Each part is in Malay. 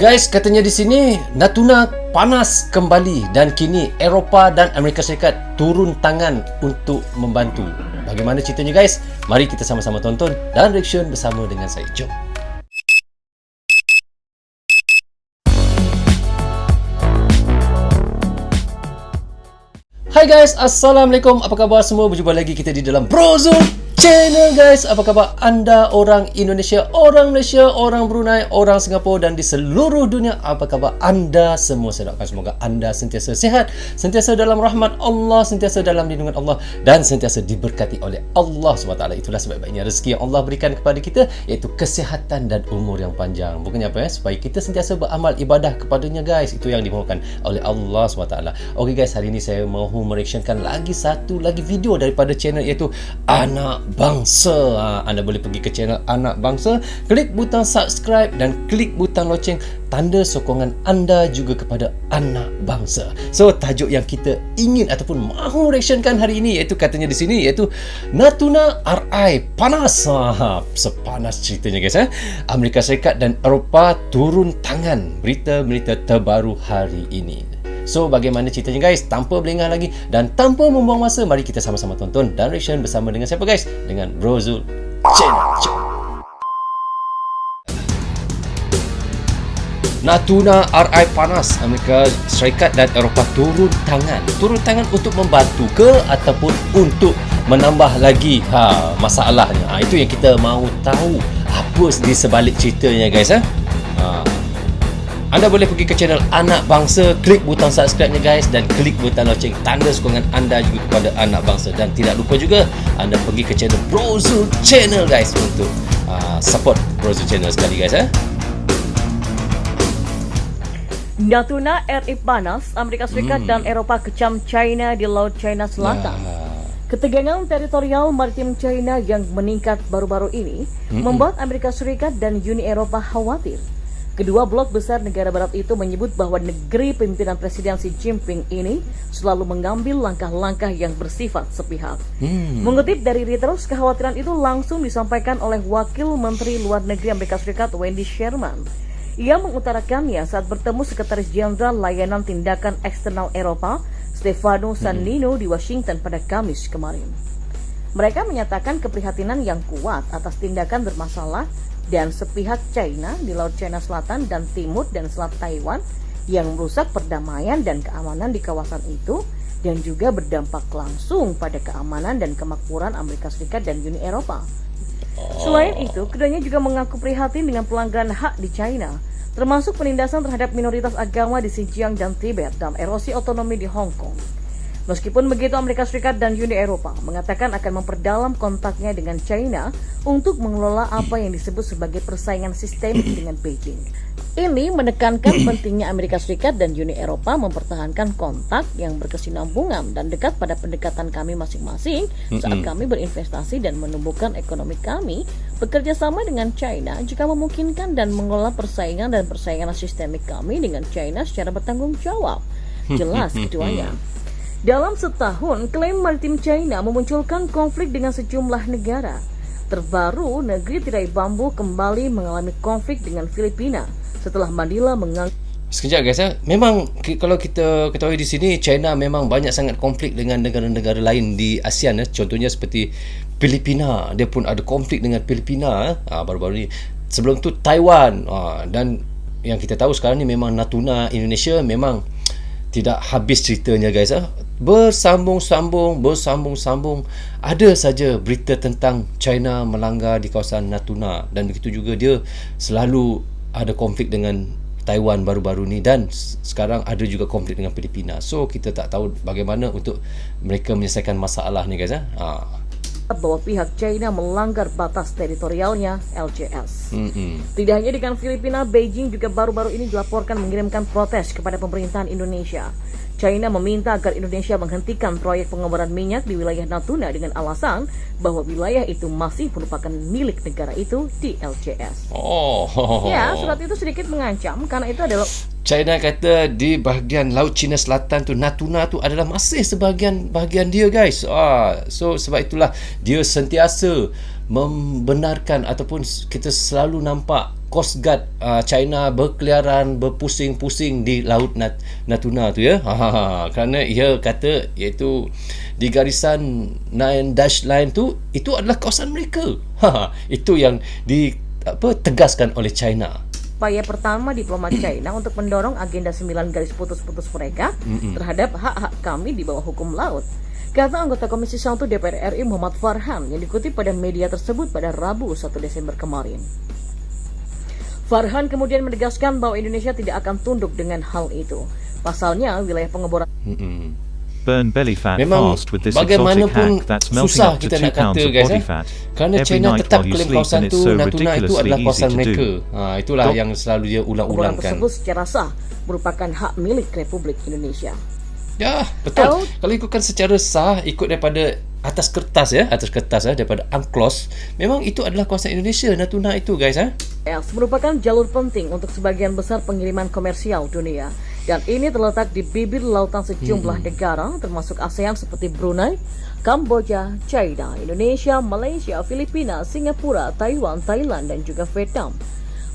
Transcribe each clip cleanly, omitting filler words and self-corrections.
Guys, katanya di sini Natuna panas kembali dan kini Eropah dan Amerika Syarikat turun tangan untuk membantu. Bagaimana ceritanya guys? Mari kita sama-sama tonton dan reaction bersama dengan saya. Jom. Hai guys, Assalamualaikum. Apa khabar semua? Berjumpa lagi kita di dalam Brozul Channel guys. Apa khabar anda orang Indonesia, orang Malaysia, orang Brunei, orang Singapura dan di seluruh dunia? Apa khabar anda semua? Saya doakan semoga anda sentiasa sihat, sentiasa dalam rahmat Allah, sentiasa dalam lindungan Allah dan sentiasa diberkati oleh Allah SWT. Itulah sebaik-baiknya rezeki yang Allah berikan kepada kita, iaitu kesihatan dan umur yang panjang. Bukannya apa ya? Supaya kita sentiasa beramal ibadah kepadanya guys. Itu yang dimohonkan oleh Allah SWT. Okey guys, hari ini saya mahu mereaksyenkan lagi satu lagi video daripada channel, iaitu Anak Bangsa. Anda boleh pergi ke channel Anak Bangsa, klik butang subscribe dan klik butang loceng, tanda sokongan anda juga kepada Anak Bangsa. So, tajuk yang kita ingin ataupun mahu reaksyenkan hari ini, iaitu katanya di sini, iaitu Natuna RI panas. Sepanas ceritanya guys. Amerika Syarikat dan Eropah turun tangan. Berita-berita terbaru hari ini. So, bagaimana ceritanya guys? Tanpa berlengah lagi dan tanpa membuang masa, mari kita sama-sama tonton dan reaction bersama dengan siapa guys? Dengan Brozul Channel. Natuna RI panas. Amerika Syarikat dan Eropah turun tangan. Turun tangan untuk membantu ke ataupun untuk menambah lagi masalahnya. Itu yang kita mahu tahu. Apa di sebalik ceritanya guys. Anda boleh pergi ke channel Anak Bangsa, klik butang subscribe-nya guys dan klik butang loceng, tanda sokongan anda juga kepada Anak Bangsa. Dan tidak lupa juga anda pergi ke channel Brozul Channel guys untuk support Brozul Channel sekali guys. Natuna RI panas, Amerika Serikat dan Eropah kecam China di Laut China Selatan. Ketegangan teritorial maritim China yang meningkat baru-baru ini membuat Amerika Serikat dan Uni Eropah khawatir. Kedua blok besar negara barat itu menyebut bahwa negeri pimpinan Presiden Xi Jinping ini selalu mengambil langkah-langkah yang bersifat sepihak. Mengutip dari Reuters, kekhawatiran itu langsung disampaikan oleh Wakil Menteri Luar Negeri Amerika Serikat Wendy Sherman. Ia mengutarakannya saat bertemu Sekretaris Jenderal Layanan Tindakan Eksternal Eropa, Stefano Sannino di Washington pada Kamis kemarin. Mereka menyatakan keprihatinan yang kuat atas tindakan bermasalah dan sepihak China di Laut China Selatan dan Timur dan Selat Taiwan yang merusak perdamaian dan keamanan di kawasan itu dan juga berdampak langsung pada keamanan dan kemakmuran Amerika Serikat dan Uni Eropa. Selain itu, keduanya juga mengaku prihatin dengan pelanggaran hak di China, termasuk penindasan terhadap minoritas agama di Xinjiang dan Tibet dan erosi otonomi di Hong Kong. Meskipun begitu, Amerika Serikat dan Uni Eropa mengatakan akan memperdalam kontaknya dengan China untuk mengelola apa yang disebut sebagai persaingan sistemik dengan Beijing. Ini menekankan pentingnya Amerika Serikat dan Uni Eropa mempertahankan kontak yang berkesinambungan dan dekat pada pendekatan kami masing-masing saat kami berinvestasi dan menumbuhkan ekonomi kami, bekerja sama dengan China jika memungkinkan dan mengelola persaingan dan persaingan sistemik kami dengan China secara bertanggung jawab. Jelas keduanya. Dalam setahun, klaim maritim China memunculkan konflik dengan sejumlah negara. Terbaru, negeri tirai bambu kembali mengalami konflik dengan Filipina setelah Manila menganggap. Sekejap guys, memang kalau kita ketahui di sini, China memang banyak sangat konflik dengan negara-negara lain di ASEAN. Contohnya seperti Filipina, dia pun ada konflik dengan Filipina baru-baru ni. Sebelum tu Taiwan, dan yang kita tahu sekarang ni memang Natuna Indonesia memang tidak habis ceritanya guys. Bersambung-sambung. Ada saja berita tentang China melanggar di kawasan Natuna, dan begitu juga dia selalu ada konflik dengan Taiwan baru-baru ni, dan sekarang ada juga konflik dengan Filipina. So kita tak tahu bagaimana untuk mereka menyelesaikan masalah ni guys. Bahwa pihak China melanggar batas teritorialnya LCS. Tidak hanya dengan Filipina, Beijing juga baru-baru ini dilaporkan mengirimkan protes kepada pemerintahan Indonesia. China meminta agar Indonesia menghentikan proyek pengeboran minyak di wilayah Natuna dengan alasan bahwa wilayah itu masih merupakan milik negara itu di LCS. Ya, surat itu sedikit mengancam karena itu adalah China kata di bahagian Laut Cina Selatan tu, Natuna tu adalah masih bahagian dia, guys. So sebab itulah dia sentiasa membenarkan ataupun kita selalu nampak Coast Guard China berkeliaran, berpusing-pusing di Laut Natuna tu, ya. Kerana ia kata iaitu di garisan 9 dash line tu, itu adalah kawasan mereka. Itu yang tegaskan oleh China. Upaya pertama diplomat China untuk mendorong agenda 9 garis putus-putus mereka terhadap hak-hak kami di bawah hukum laut, kata anggota Komisi 1 DPR RI Muhammad Farhan yang dikutip pada media tersebut pada Rabu 1 Desember kemarin. Farhan kemudian menegaskan bahwa Indonesia tidak akan tunduk dengan hal itu. Pasalnya, wilayah pengeboran burn belly fat memang fast with this bagaimanapun exotic hack that's melting susah up to kita 2 nak pounds kata, of guys, body fat kerana every China night tetap while you klaim sleep, kawasan and it's tu, so Natuna itu ridiculously adalah easy kawasan to mereka. do. Itulah yang selalu dia pengeboran ulang-ulangkan. tersebut secara sah merupakan hak milik Republik Indonesia. Ya, betul. Kalau ikutkan secara sah, ikut daripada atas kertas, daripada UNCLOS, memang itu adalah kawasan Indonesia, Natuna itu, guys. Merupakan jalur penting untuk sebagian besar pengiriman komersial dunia, dan ini terletak di bibir lautan sejumlah negara termasuk ASEAN seperti Brunei, Kamboja, China, Indonesia, Malaysia, Filipina, Singapura, Taiwan, Thailand, dan juga Vietnam.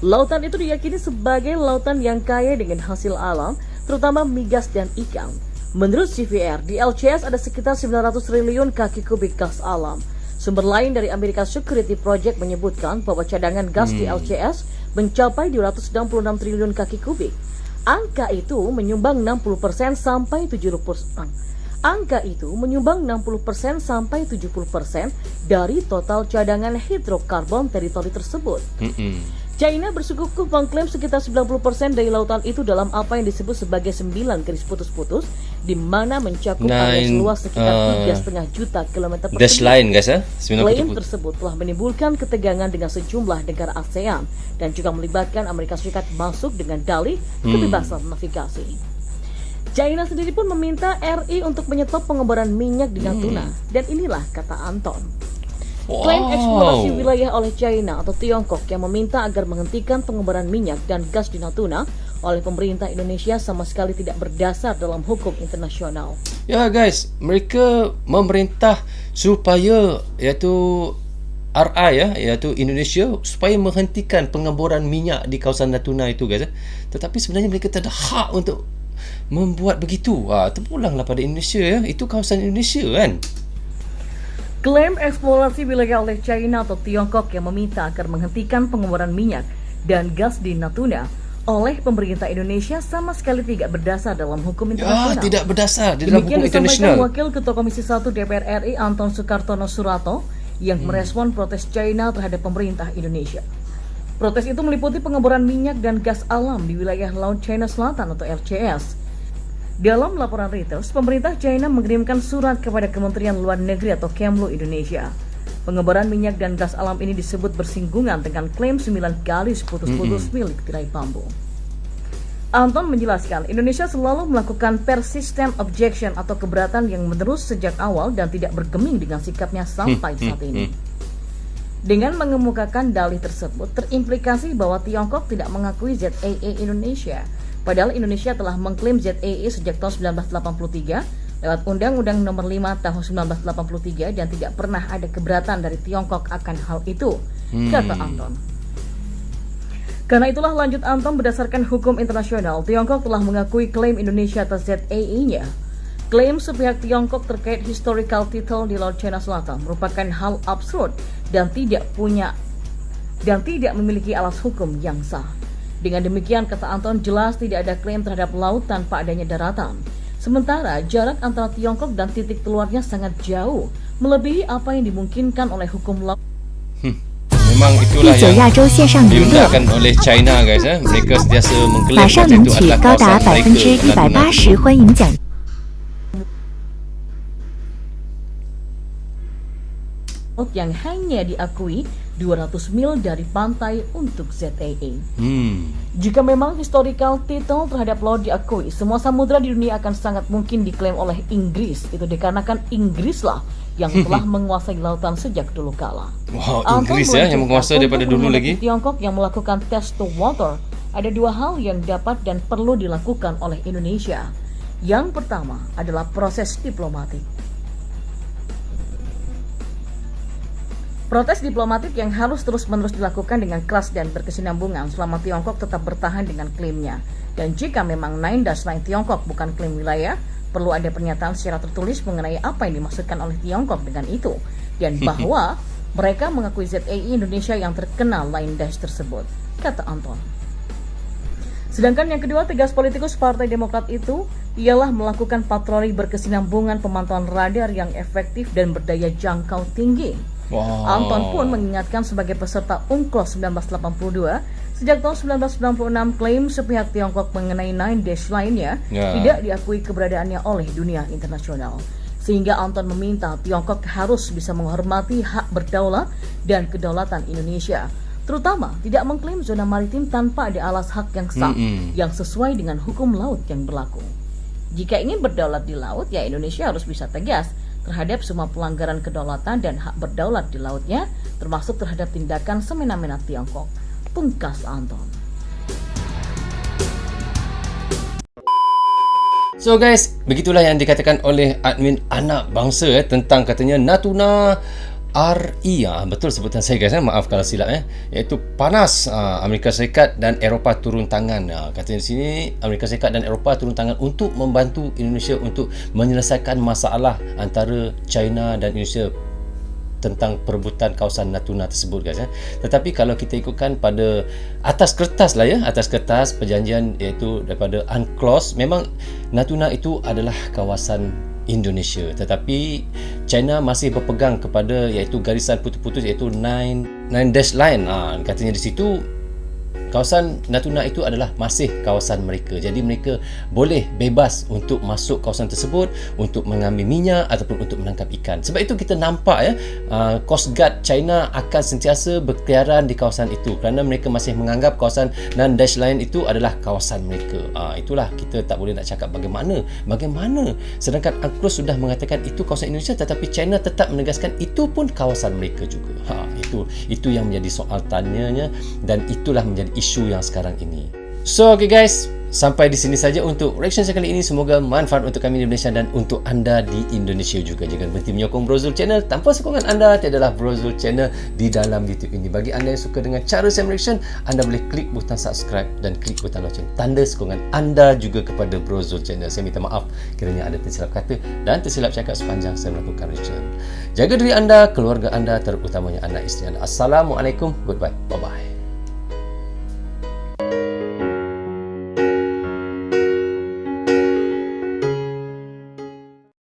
Lautan itu diyakini sebagai lautan yang kaya dengan hasil alam, terutama migas dan ikan. Menurut CVR, di LCS ada sekitar 900 triliun kaki kubik gas alam. Sumber lain dari American Security Project menyebutkan bahwa cadangan gas di LCS mencapai 266 triliun kaki kubik. Angka itu menyumbang 60% sampai 70%. Angka itu menyumbang 60% sampai 70% dari total cadangan hidrokarbon teritori tersebut. China bersikukuh mengklaim sekitar 90% dari lautan itu dalam apa yang disebut sebagai 9 garis putus-putus, di mana mencakup area seluas sekitar 3,5 juta kilometer persegi. Dash line, guys, 9 Klaim tersebut telah menimbulkan ketegangan dengan sejumlah negara ASEAN dan juga melibatkan Amerika Serikat masuk dengan dalih kebebasan navigasi. China sendiri pun meminta RI untuk menyetop pengeboran minyak di Natuna, dan inilah kata Anton. Klaim eksplorasi wilayah oleh China atau Tiongkok yang meminta agar menghentikan pengeboran minyak dan gas di Natuna oleh pemerintah Indonesia sama sekali tidak berdasar dalam hukum internasional. Ya, guys, mereka memerintah supaya iaitu RI, iaitu Indonesia, supaya menghentikan pengeboran minyak di kawasan Natuna itu, guys. Tetapi sebenarnya mereka tak ada hak untuk membuat begitu. Terpulanglah pada Indonesia, itu kawasan Indonesia, kan. Klaim eksplorasi wilayah oleh China atau Tiongkok yang meminta agar menghentikan pengeboran minyak dan gas di Natuna oleh pemerintah Indonesia sama sekali tidak berdasar dalam hukum internasional. Tidak berdasar di dalam hukum internasional. Demikian disampaikan Wakil Ketua Komisi 1 DPR RI Anton Sukartono Surato yang merespon protes China terhadap pemerintah Indonesia. Protes itu meliputi pengeboran minyak dan gas alam di wilayah Laut Cina Selatan atau LCS. Dalam laporan Reuters, pemerintah China mengirimkan surat kepada Kementerian Luar Negeri atau Kemlu Indonesia. Pengeboran minyak dan gas alam ini disebut bersinggungan dengan klaim 9 garis putus-putus milik tirai bambu. Anton menjelaskan, Indonesia selalu melakukan persistent objection atau keberatan yang menerus sejak awal dan tidak bergeming dengan sikapnya sampai saat ini. Dengan mengemukakan dalih tersebut, terimplikasi bahwa Tiongkok tidak mengakui ZEE Indonesia. Padahal Indonesia telah mengklaim ZEE sejak tahun 1983 lewat Undang-Undang Nomor 5 Tahun 1983 dan tidak pernah ada keberatan dari Tiongkok akan hal itu, kata Anton. Karena itulah, lanjut Anton, berdasarkan hukum internasional, Tiongkok telah mengakui klaim Indonesia atas ZEE-nya. Klaim sepihak Tiongkok terkait historical title di Laut Cina Selatan merupakan hal absurd dan tidak memiliki alas hukum yang sah. Dengan demikian, kata Anton, jelas tidak ada klaim terhadap laut tanpa adanya daratan. Sementara jarak antara Tiongkok dan titik keluarnya sangat jauh, melebihi apa yang dimungkinkan oleh hukum laut. Memang itulah yang diundangkan oleh China, guys. Mereka sentiasa mengklaim bahawa itu adalah kawasan mereka. Yang hanya diakui 200 mil dari pantai untuk ZEE. Jika memang historical title terhadap laut diakui, semua samudra di dunia akan sangat mungkin diklaim oleh Inggris. Itu dikarenakan Inggrislah yang telah menguasai lautan sejak dulu kala. Wow, Inggris yang menguasai daripada dulu lagi. Tiongkok yang melakukan test to water ada dua hal yang dapat dan perlu dilakukan oleh Indonesia. Yang pertama adalah proses diplomatik. Protes diplomatik yang harus terus-menerus dilakukan dengan keras dan berkesinambungan selama Tiongkok tetap bertahan dengan klaimnya. Dan jika memang Nine Dash Line Tiongkok bukan klaim wilayah, perlu ada pernyataan secara tertulis mengenai apa yang dimaksudkan oleh Tiongkok dengan itu. Dan bahwa mereka mengakui ZEI Indonesia yang terkena Line Dash tersebut, kata Anton. Sedangkan yang kedua, tegas politikus Partai Demokrat itu ialah melakukan patroli berkesinambungan pemantauan radar yang efektif dan berdaya jangkau tinggi. Wow. Anton pun mengingatkan sebagai peserta UNCLOS 1982, sejak tahun 1996 klaim sepihak Tiongkok mengenai Nine Dash Line-nya tidak diakui keberadaannya oleh dunia internasional. Sehingga Anton meminta Tiongkok harus bisa menghormati hak berdaulat dan kedaulatan Indonesia, terutama tidak mengklaim zona maritim tanpa ada alas hak yang sah yang sesuai dengan hukum laut yang berlaku. Jika ingin berdaulat di laut, ya Indonesia harus bisa tegas terhadap semua pelanggaran kedaulatan dan hak berdaulat di lautnya, termasuk terhadap tindakan semena-mena Tiongkok, pungkas Anton. So guys, begitulah yang dikatakan oleh admin anak bangsa tentang katanya Natuna RE, betul sebutan saya guys, maaf kalau silap iaitu panas. Amerika Serikat dan Eropah turun tangan. Katanya di sini Amerika Serikat dan Eropah turun tangan untuk membantu Indonesia untuk menyelesaikan masalah antara China dan Indonesia tentang perebutan kawasan Natuna tersebut guys. Tetapi kalau kita ikutkan pada atas kertas lah atas kertas perjanjian iaitu daripada UNCLOS, memang Natuna itu adalah kawasan Indonesia, tetapi China masih berpegang kepada iaitu garisan putus-putus iaitu Nine Dash Line. Katanya di situ kawasan Natuna itu adalah masih kawasan mereka. Jadi mereka boleh bebas untuk masuk kawasan tersebut untuk mengambil minyak ataupun untuk menangkap ikan. Sebab itu kita nampak Coast Guard China akan sentiasa berkeliaran di kawasan itu kerana mereka masih menganggap kawasan Nine Dash Line itu adalah kawasan mereka. Itulah kita tak boleh nak cakap bagaimana sedangkan UNCLOS sudah mengatakan itu kawasan Indonesia, tetapi China tetap menegaskan itu pun kawasan mereka juga. Itu yang menjadi soal tanyanya dan itulah menjadi isu yang sekarang ini. So okay guys, sampai di sini saja untuk reaction saya kali ini. Semoga manfaat untuk kami di Indonesia dan untuk anda di Indonesia juga. Jangan berhenti menyokong Brozul Channel. Tanpa sokongan anda tiadalah Brozul Channel di dalam YouTube ini. Bagi anda yang suka dengan cara saya reaction, anda boleh klik butang subscribe dan klik butang lonceng, tanda sokongan anda juga kepada Brozul Channel. Saya minta maaf kiranya ada tersilap kata dan tersilap cakap sepanjang saya melakukan reaction. Jaga diri anda, keluarga anda, terutamanya anak isteri anda. Assalamualaikum, goodbye, bye bye.